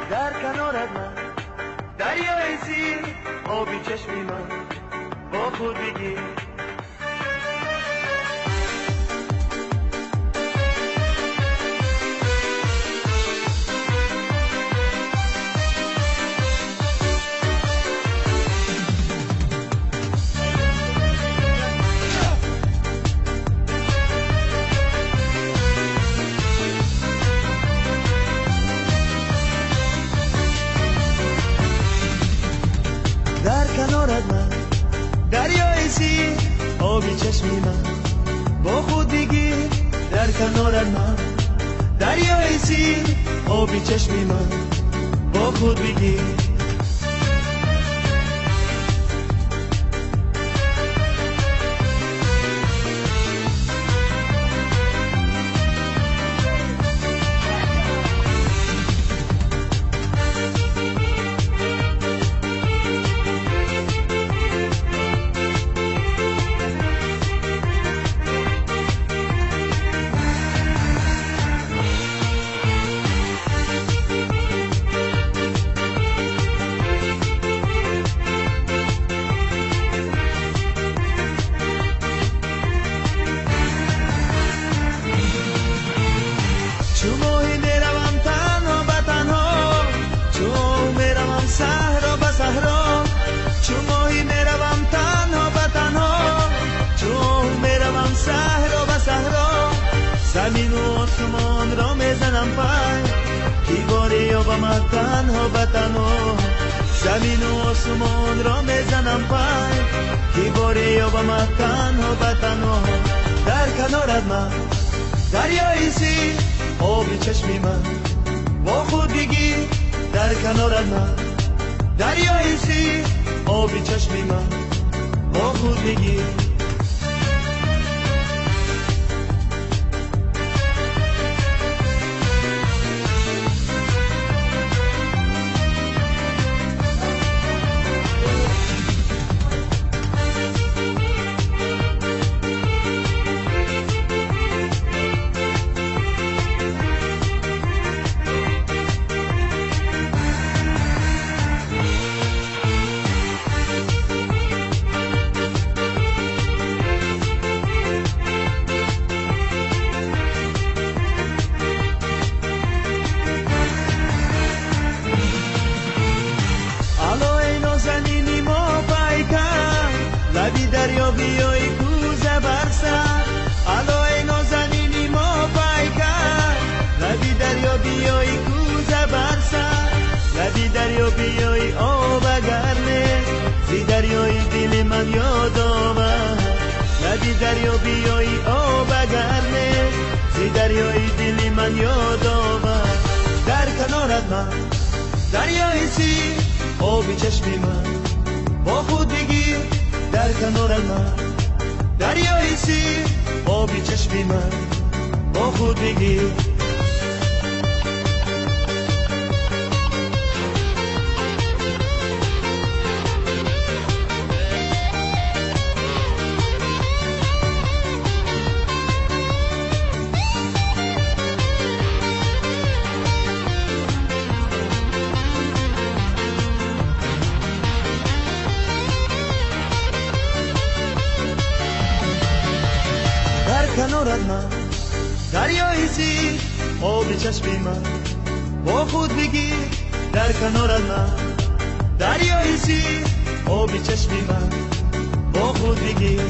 در کنارت من دریای سیر آبی چشمی من با خود بگیر در کنارت من دریای سیر آبی چشمی من با خود بگیر در کنارت من دریای سیر آبی چشمی من با خود بگیر چو ماهی میروم تنها به تنها چو میروم صحرا به صحرا چو ماهی میروم تنها به تنها چو میروم صحرا به صحرا زمین و آسمان را میزنم پای دیواری یابم تنها به تنها زمین و آسمان را میزنم پای دیواری یابم تنها به تنها در کنارت من دریای سیر آبی چشمی من با خود بگیر در کنارت من دریای سیر آبی چشمی من با خود بگیر لبی دریا بیایی کوزه برسر علای نازنینی ما پیکر لبی دریا بیایی کوزه برسر لبی دریا بیایی آب گرمه زی دریای دل من یاد آمد لبی دریا بیایی آب گرمه زی دریای دل من یاد آمد در کنارت من دریای سیر آبی چشمی من با خود بگیر در کنارت من دریای سیر آبی چشمی من با خود بگیر کنارت من دریای سیر آبی چشمی من با خود بگیر در کنارت من دریای سیر آبی چشمی من با خود بگیر